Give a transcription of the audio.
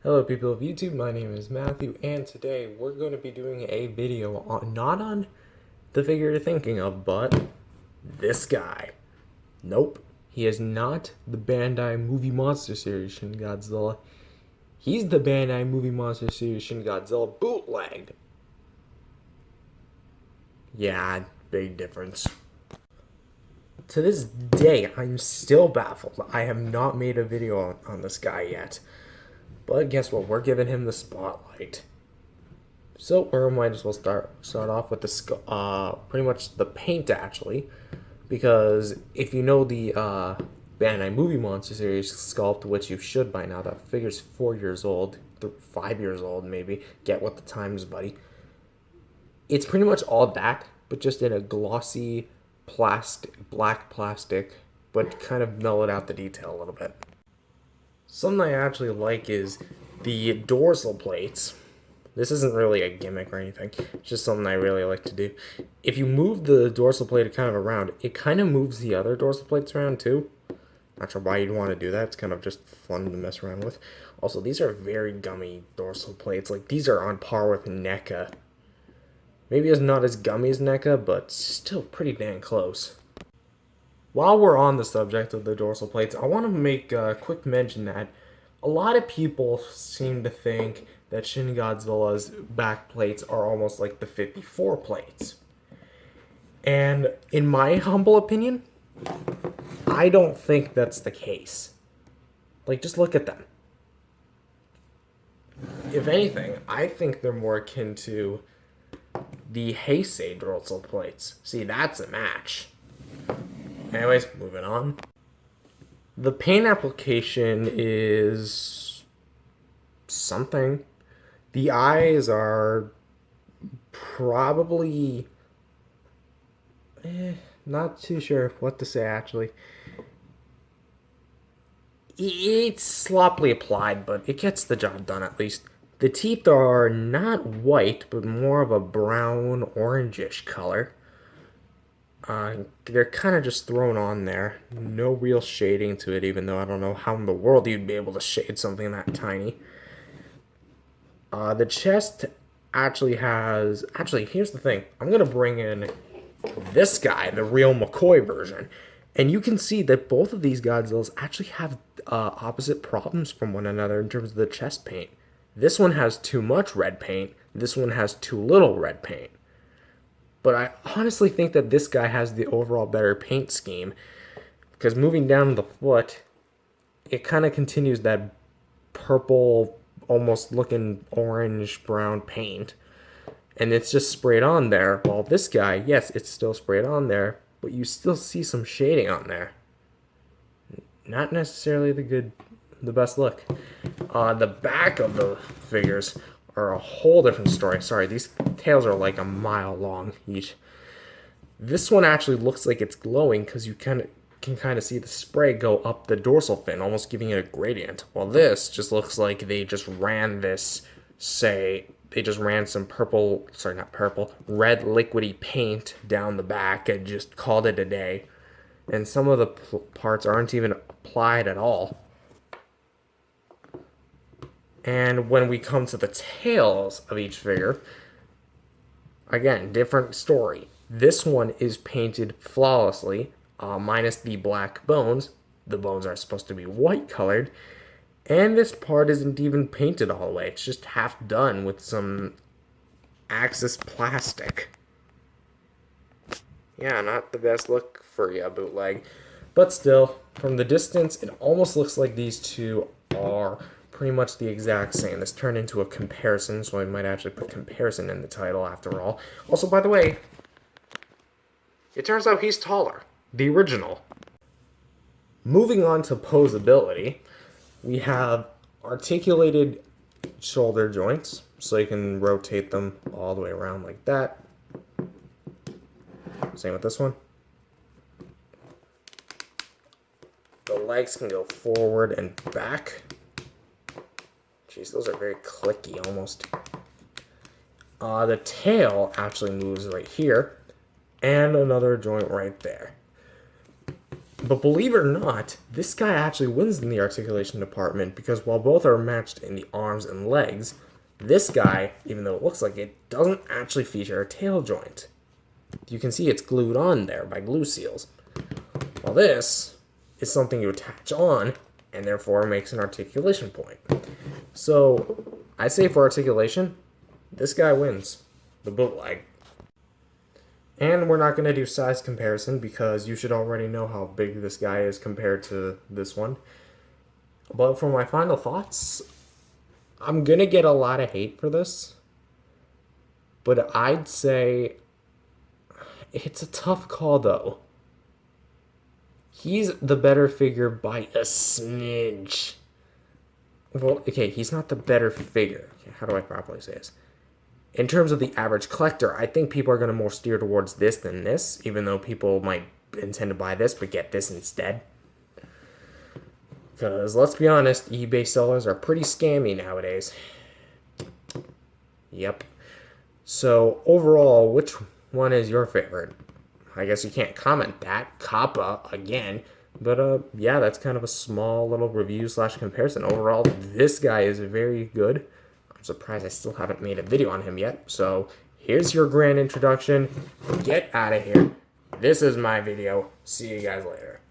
Hello people of YouTube, my name is Matthew, and today we're going to be doing a video on, not on the figure you're thinking of, but this guy. Nope, he is not the Bandai Movie Monster Series Shin Godzilla. He's the Bandai Movie Monster Series Shin Godzilla bootlegged. Yeah, big difference. To this day, I'm still baffled. I have not made a video on this guy yet. But guess what? We're giving him the spotlight. So we might as well start off with the pretty much the paint actually, because if you know the Bandai Movie Monster Series Sculpt, which you should by now, that figure's 4 years old, 5 years old maybe. Get with the times, buddy. It's pretty much all that, but just in a glossy black plastic, but kind of mellowed out the detail a little bit. Something I actually like is the dorsal plates. This isn't really a gimmick or anything. It's just something I really like to do. If you move the dorsal plate kind of around, it kind of moves the other dorsal plates around too. Not sure why you'd want to do that. It's kind of just fun to mess around with. Also, these are very gummy dorsal plates. Like, these are on par with NECA. Maybe it's not as gummy as NECA, but still pretty dang close. While we're on the subject of the dorsal plates, I want to make a quick mention that a lot of people seem to think that Shin Godzilla's back plates are almost like the 54 plates. And in my humble opinion, I don't think that's the case. Like, just look at them. If anything, I think they're more akin to the Heisei dorsal plates. See, that's a match. Anyways, moving on. The paint application is something. The eyes are probably not too sure what to say actually. It's sloppily applied, but it gets the job done at least. The teeth are not white, but more of a brown orangish color. They're kind of just thrown on there. No real shading to it, even though I don't know how in the world you'd be able to shade something that tiny. The chest actually has... Actually, here's the thing. I'm going to bring in this guy, the real McCoy version. And you can see that both of these Godzillas actually have opposite problems from one another in terms of the chest paint. This one has too much red paint. This one has too little red paint. But I honestly think that this guy has the overall better paint scheme, because moving down the foot, it kind of continues that purple, almost looking orange-brown paint, and it's just sprayed on there. While this guy, yes, it's still sprayed on there, but you still see some shading on there. Not necessarily the best look. The back of the figures are a whole different story. Sorry, these tails are like a mile long each. This one actually looks like it's glowing because you can kind of see the spray go up the dorsal fin, almost giving it a gradient. While this just looks like they just ran this, they just ran some red liquidy paint down the back and just called it a day. And some of the parts aren't even applied at all. And when we come to the tails of each figure, again, different story. This one is painted flawlessly, minus the black bones. The bones are supposed to be white colored. And this part isn't even painted all the way. It's just half done with some Axis plastic. Yeah, not the best look for a bootleg. But still, from the distance, it almost looks like these two are pretty much the exact same. This turned into a comparison, so I might actually put comparison in the title after all. Also, by the way, it turns out he's taller. The original. Moving on to posability, we have articulated shoulder joints, so you can rotate them all the way around like that. Same with this one. The legs can go forward and back. Jeez, those are very clicky almost. The tail actually moves right here, and another joint right there. But believe it or not, this guy actually wins in the articulation department because while both are matched in the arms and legs, this guy, even though it looks like it, doesn't actually feature a tail joint. You can see it's glued on there by glue seals. While this is something you attach on and therefore makes an articulation point. So I say for articulation, this guy wins the bootleg. And we're not going to do size comparison because you should already know how big this guy is compared to this one. But for my final thoughts, I'm going to get a lot of hate for this. But I'd say it's a tough call though. He's the better figure by a smidge. Well, okay, he's not the better figure. How do I properly say this? In terms of the average collector, I think people are going to more steer towards this than this, even though people might intend to buy this but get this instead. Because let's be honest, eBay sellers are pretty scammy nowadays. Yep. So overall, which one is your favorite? I guess you can't comment that. Kappa, again. But yeah, that's kind of a small little review / comparison. Overall, this guy is very good. I'm surprised I still haven't made a video on him yet. So here's your grand introduction. Get out of here. This is my video. See you guys later.